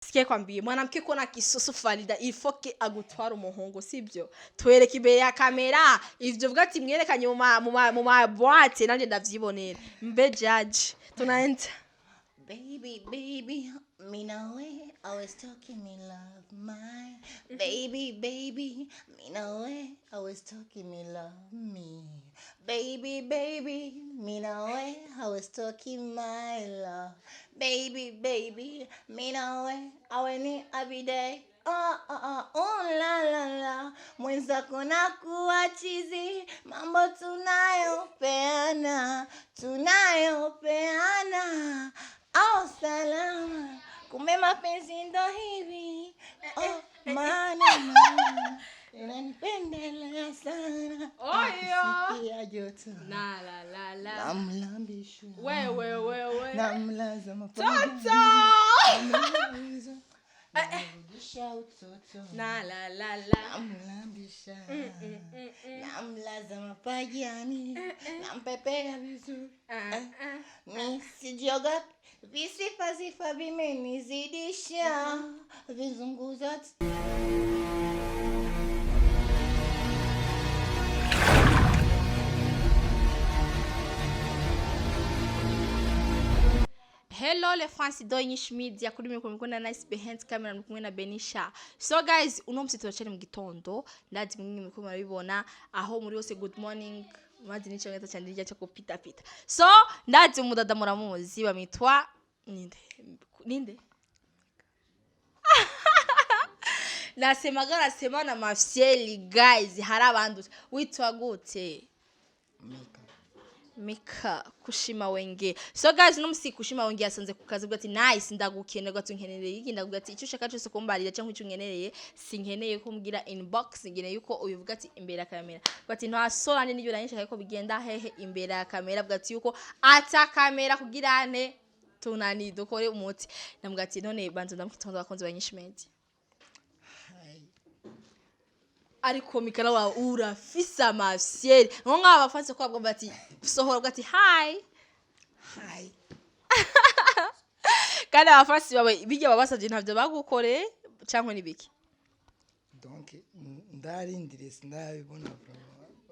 Sikia kwambie mwanamke kona kisusu Farida ifoke agutwara umuhungu sibyo twereka imbere ya kamera ivyo vuga ati mwerekanye mu ma boîte nanje ndavyibonera mbe judge tunaenda Baby, baby, me know it. Always talking me love my baby, baby, me know it. Always talking me love me. Baby, baby, me know it. Always talking my love. Baby, baby, me know it. I want it every day. La la la, mwenzako na kuwa chizi, mambo tunayopeana, tunayopeana. Oh salama, kumbe mapenzi ndo hivi. Oh maana unanipendelea sana. Akisikia joto la la la la namlambisha. Wewe Namlaza mapaja. Toto Namrudisha utoto. la la la Namlambisha. Namlaza mapajani. Nampepea vizuri. Nisijiogope. Visifa vimenizidisha. Vizunguza Hello les fans d'Oynish Media kuri mwe na nice behind camera mkumwe na Benisha. So guys uno msito cyane mu gitondo ndazi mwe mwe murabibona aho muri yose good morning mazi nico ngata cyane rya cyo pita. So ndazi umudada muramuzi bamitwa ninde nasema na mafyeli guys hari abandu witwa gute Mika kushima wenge. So guys no musi kushima wenge yasanze kukazi bwati nice ndagukene gwato nkenereye iki ndavuga ati icyo shaka cyose kumbarira cyangwa icyo nkenereye sinkeneye kumbwira inbox ngene yuko ubivuga ati imbere ya kamera bwati nta solane n'ibyo uranyishaka ko bigenda hehe imbere ya kamera bwati yuko ata kamera kugirane tunani dukore umuti ndavuga ati none banzo ndamufitondo bakonze banyishimenti ariko mikara wa urafisa amafyeri nko abafanse ko babwo bati sohora bwati hi kandi abafanse bawe bijya babasavye ntavyo bagukore cyangwa nibiki donc ndarindiriye sindabibona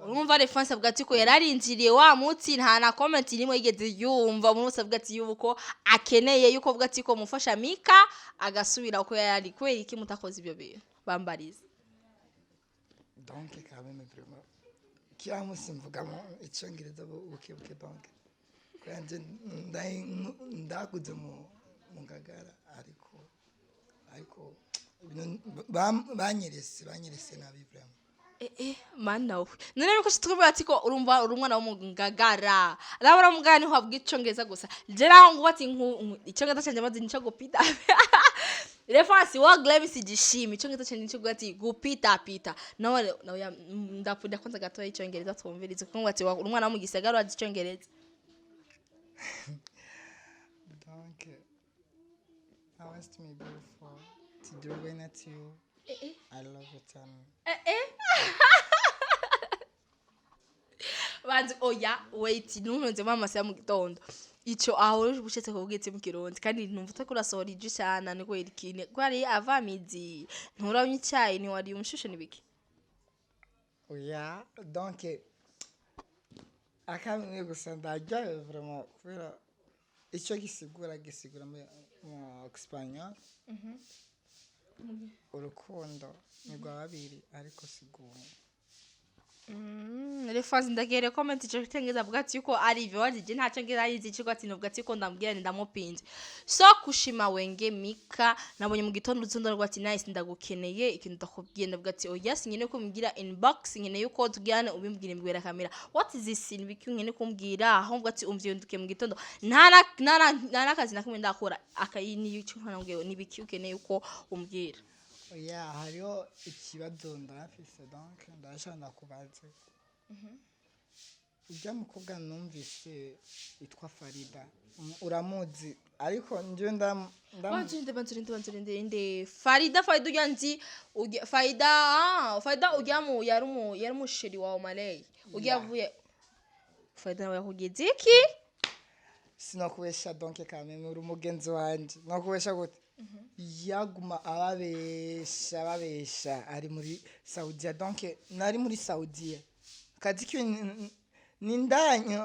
urumva refanse bwati ko yararindiriye wa mutsi nta na comment nimwe yigeze yumva umuntu wese bwati yuko akeneye yuko bwati ko mufasha Mika agasubira uko yari kweri iki mutakoze ibyo bintu bambariza donc quand même vraiment kiamu simvugamo icyongereza buke donc kwanje ndakuze mu ngagara ariko banyerese nabi vraiment mana we none nuko twubwira ati ko urumva urumwana wo mu ngagara arabura mugani ho abwi icyongereza gusa jera ngo bati icyongereza cyanje maze nico gupita Refansi wa glemi sijishimi icyongereza cyane nico gati gupita nawe ndapfuda kwanza gato icyongereza twumvirize kuko ngo ati umwana wo mu gisagara wazi icyongereza donc I was to me beautiful to do when at you I love it Banzi oya wait nunze mama se mu gitondo ico aho bushetse ko bwetse mu kirundi kandi numva utakorasohora ije cyane ni kweri kine kwari avamizi nturamye icyayi ni wari umushushe nibiki oya donc akamwe gusa ndajya vraiment kubera icyo gisigura mu Espanyol urukundo ni rwa babiri ariko sigura Refansi ndagere comment ico kitengeza bwati yuko ari ivyo wajije nta cyongera yizi cyo ati no bwati ko ndambwira ndamupinze so kushima wenge Mika nabonye mu gitondo uzundo rwati nice ndagukeneye ikintu ndakubwiye bwati oya sinyene ko mbwira inbox nyene yuko tugirane ubimbwira imbere kamera what is this in biki nyene kumbwira aho bwati umvye nduke mu gitondo nta kazi nakumwe ndakora akayini yuko ntanambwiye nibiki ukeneye yuko umbwira oya hariyo ikibazo ndafise donc ndashaka kubaza ujya mukobwa numvise itwa Farida uramuzi ariko njye banzurinde Farida uyanzi Farida ujyamu yari umushiri wa Malay ugiyavuye Farida nawe yakugeze iki sinakubesha donc quand même uri umugenzi wanje nakubesha gute yaguma ababesha ari muri Saudiya donc nari muri Saudiya kazi kiwe nindanye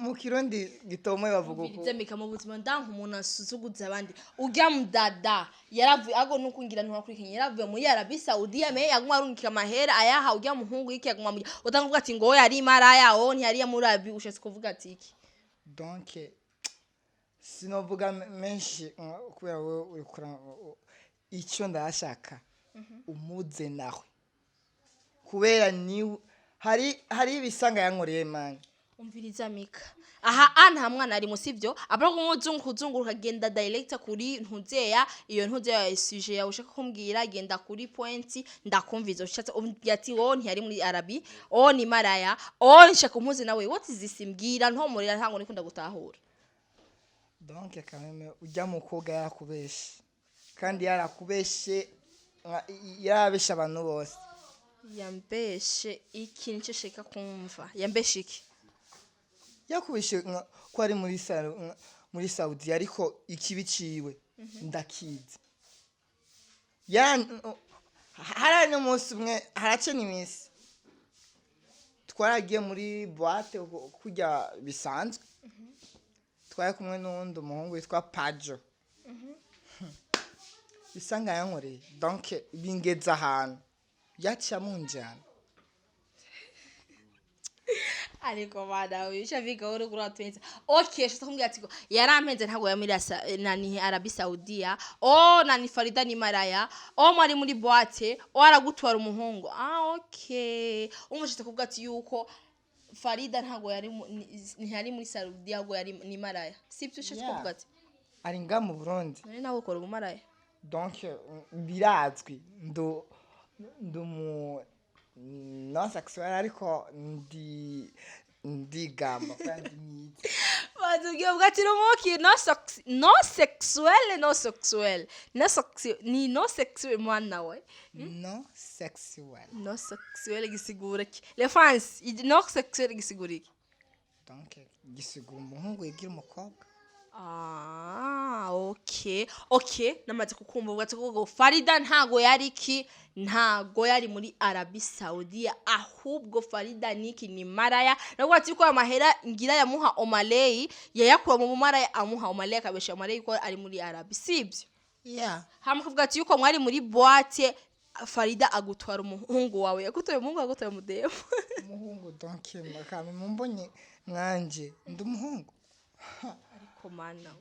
mu kirundi gitomoye bavuga uko Bizemeka mu buzima ndanka umuntu asuzuguza abandi ujya mudada yaravuye ago nukungira ntuhakurikanye yaravuye muri Arabie Saudiya me yaguma arungika amahera ayaha ujya muhungu yiki yaguma mu utanguvuga ati ngo yari maraya o ntiyari ya murabi ushetse kuvuga ati iki donc sinovuga menshi kubera wowe uri kura icyo ndashaka umuze nawe kubera ni hari ibisanga yankoreye man umviriza mika aha nta mwana ari musivyo abara kuzunguruka agenda direct kuri ntuzeya iyo ntuzeya sujet yawe ushaka kumbwira agenda kuri point ndakumviza ushatse ati wo ntiyari muri Arabi o ni maraya o nshaka umuze nawe what is this mbwira ntomurira ntango nikunda gutahura donc kameme ujya mu koga yakubeshe kandi yarakubeshe yarabesha abantu bose yambeshe iki nicyo shaka kumva yambeshe iki yakubeshe ko ari muri Saudi ariko ikibiciwe ndakizi hari n'umunsi umwe haracena iminsi twaragiye muri boîte kujya bisanzwe twari kumwe n'undi umuhungu witwa Pajo bisanga yankoreye donc bingeza ahantu yacha munjana ariko bana wisha viga uri kuratwenza okay shaka kumbwira ati yarampenze ntago yamira nani Arabie Saudiya nani Farida ni maraya mwari muri boîte aragutwara umuhungu okay umushitse kuvuga ati yuko Farida ntago yari muri Saudiya ahubwo yari ni maraya sibyo shaka kuvuga ati ari nga mu Burundi none nawe ukora ubumaraya donc birazwi ndumu no sexual ariko ndigamba kandi nyiza bazugiye bwati rumoki no sexual ni no sexual mwana we no sexual gisigura ki les fans no sexual gisigura ki donc gisigura umuhungu yigira umukobwa okay namaze kukumva ubwatse ko Farida ntago yari muri Arabie Saudiya ahubwo Farida niki ni maraya nabwo ati ko amahera ngira yamuha Omaley yayakura mu maraya amuha Omaley akabesha Omaley ko ari muri Arabie sibyo hamukuvuga ati yuko mwari muri boîte Farida agutwara umuhungu wawe yagutoye umuhungu agutwaye umudemo umuhungu donc makame mumbonye mwanje ndumuhungu ariko mana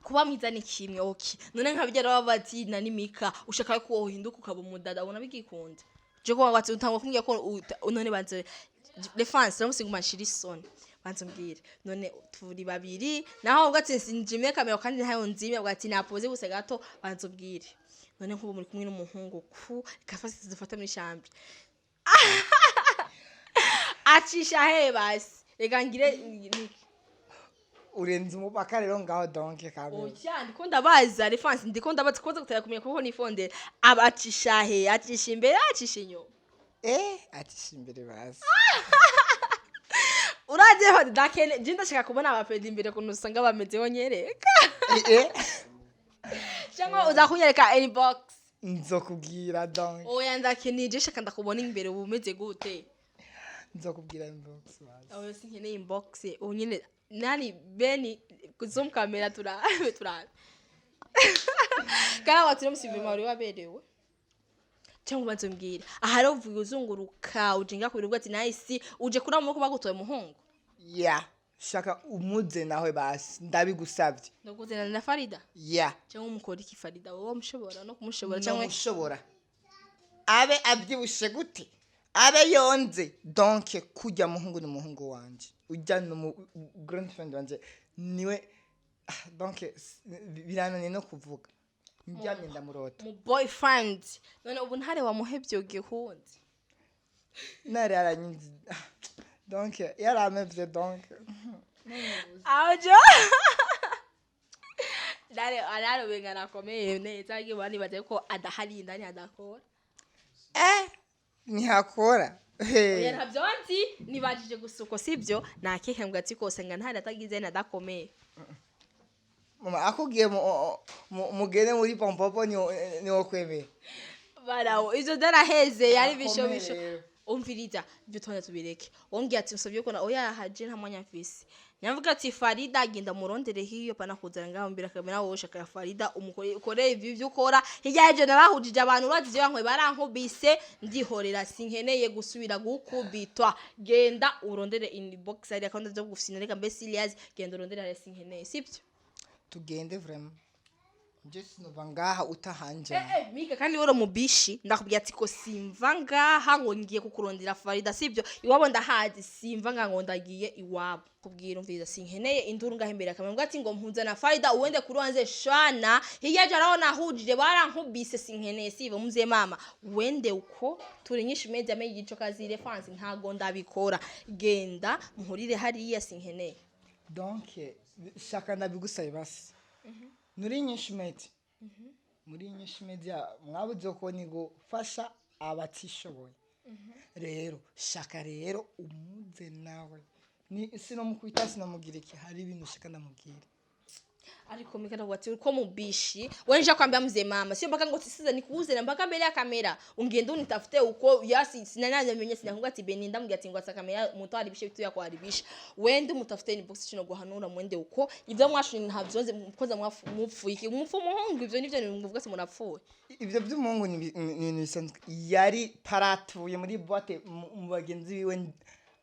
kuba mwiza ni kimwe okay none nkabigera babati na nimika ushaka ko uhinduka ukaba umudada ubona bigikunde je ko wati utangwa kumbwira ko none banze les fans ramusinga mashirison banze mbwire none turi babiri naho ubwatse sinjime kamera kandi ntayo nzime ubwati napoze guse gato banze mbwire none nkubo muri kumwe n'umuhungu ku kafasi zifata muri chambre acisha he basi rega ngire urenze umupaka rero ngaho donc kamera oya ndiko ndabaza reference ndiko ndabaza koza gutera kumenya kuko nifondera abacisha he acisha imbere acisha inyuma acisha imbere basi uraje ho dakene jinda shaka kubona abapedi imbere kuntu usanga bamezeho nyereka cyangwa uzakunyereka inbox nzokubwira donc oya ndakenije shaka ndakubona imbere ubumeze gute nzokubwira inbox basi oya sinkeneye inbox unyine nani beni kuzum kamera tura kana watu musivima uri waberewe cyangwa banzombwira ahari uvuye uzunguruka ujinga ku birubwa ati nice uje kuramo ko bagutoye muhungu shaka umuze nawe basi ndabigusabye ndaguzena na Farida cyangwa umukora iki Farida wowe mushobora no kumushobora cyangwa mushobora abe abyibushe gute abe yonze donc kujya muhungu ni muhungu wanje ujya no girlfriend wanje niwe donc biranane no kuvuga njyamye ndamurota mu boyfriend none ubu ntare wamuhebye gihunze nare aranyinzi donc yaramevye donc ajo dare araro bengana komeye neza bani baje ko adahari indani adakora ntihakora oya ntabyonzi nibajije gusuko sibyo nakeke ngo ati kose nga ntari atagize nadakomeye mama akubwiye mugere muri pompopo ni okwemera barawo izo daraheze yari bishobisho Akomere. umviriza ibyo tone tubireke wongeye ati nsabye ko oya haje nta mwanya mfise nyavuga ati Farida agenda murondere hiyo pana kuzana ngaho mbira kamera wowe shaka Farida ukore ibi byo ukora hiyaje narahujije abantu urazize yankwe barankubise ndihorera sinkeneye gusubira gukubitwa genda urondere inbox ari account zo gufina reka mbe serious genda urondere ari sinkeneye sibyo tugende vraiment je sinova ngaha utahanje mika kandi woro mubishi ndakubwiye ati ko simva ngaha ngo ngiye kukurondera Farida sibyo iwabo ndahazi simva ngaho ndagiye iwabo kubwira umviza sinkeneye induru ngaho imbere akamwe ati ngo mpunza na Farida uwende kuronze shana hiyaje araho nahujije barankubise sinkeneye sibo muze mama wende uko turi nyinshi mezi ame yigico kazire fansi ntago ndabikora genda muhurire hariya sinkeneye donc shaka ndabigusaye basi nuri nyinshi meti muri nyinshi media mwabuze ko nigo fasha abatishoboye rero shaka rero umuze nawe ni sino mukwita sino mugiriki hari ibintu shaka ndamubwira ariko mikana wati ko mubishi wenja kwambia mzee mama sio mpaka ngo sisiza nikuuze na mpaka mbele ya kamera ungenda unitafute uko yasi sinananya menye sinakunga ati beninda mbya ati ngo asa kamera muto haribishe bitu ya kuharibisha wende mutafute ni box kino guhanura mwende uko ivyo mwashuni ntavyonze mukoza mupfu iki mupfu muhungu ivyo nivyo nivuga se murapfuwe ivyo by'umuhungu ni bisanzwe yari paratuye muri boîte mu bagenzi biwe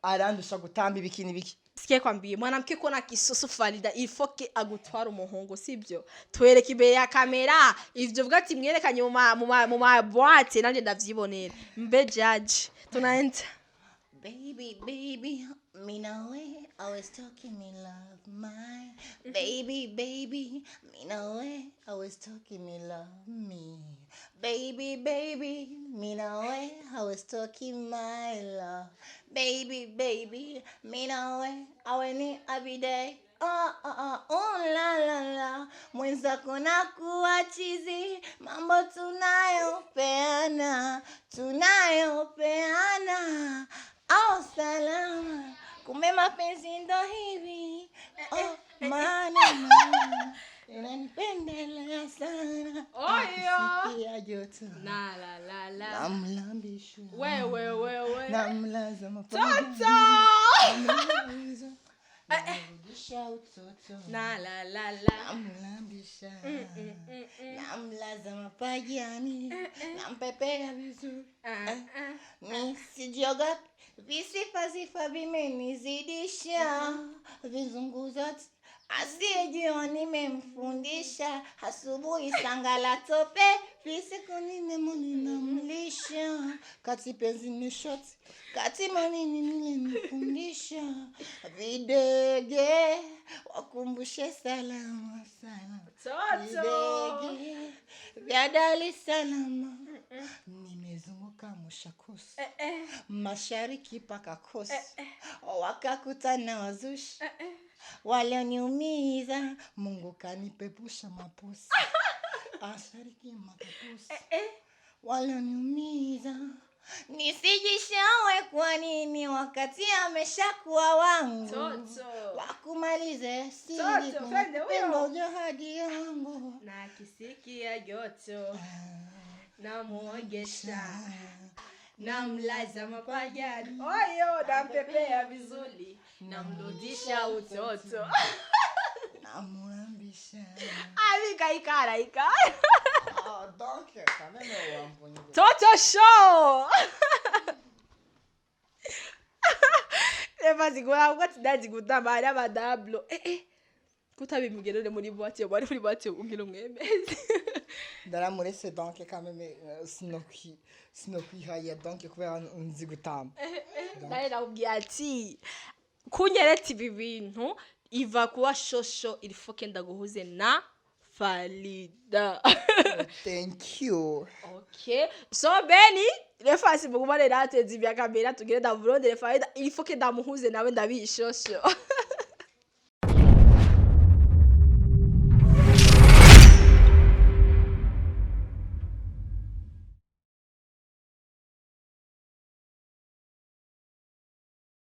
arandusha gutamba ibikini biki sikie kwambie mwanamke kona kisoso Farida ifoke agutwara umuhungu sibyo twereke imbere ya kamera ivyo vuga ati mwerekanye mu boîte nanje ndavyibonera mbe judge tunaenda Baby, me know it, always talking me love my baby, me know it, always talking me love me baby, me know it, always talking my love baby, me know it, I want it every day. Oh la la mwenzako na kuwa chizi mambo tunayopeana au salama kumbe mapenzi ndo hivi maana inanipendelea sana oyo joto na la namlambisha wewe namlaza toto na la namlambisha namlaza mapajani nampepea vizuri nisijiogope visifa vimenizidisha vizunguza asiyejua nimemfundisha asubuhi sangala tope visiku ninamlisha kati penzi ni shot kati manini nilimfundisha videge wakumbushe salama toto videge vya Dar es Salaam nimezunguka mushakusi mashariki paka kosi wakakutana wazushi walioniumiza Mungu kanipepusha maposi ashariki makaposi walioniumiza nisijishawe kwa nini wakati ameshakuwa wangu toto wakumalize Toto, twende huyo. johadi yangu na kisikia joto na muogesha namlaza mapajani oyo nampepea vizuri namrudisha utoto namwambisha ikara donc quand même wamponye toto show eva zigora ukati dazi gutamba ya badablo kutabimugerere muri boîte bari muri boîte ungira umwemezi ndaramurese donc quand même sinokwihaye donc kubera nzi gutamba naye nakubwiye ati kunyeretse ibi bintu iva kuba shosho ilifoke ndaguhuze na Farida thank you okay so Beni refasi mugumane natwe zivya kamera tugire ndavurondere Farida ilifoke ndamuhuze nawe ndabishosho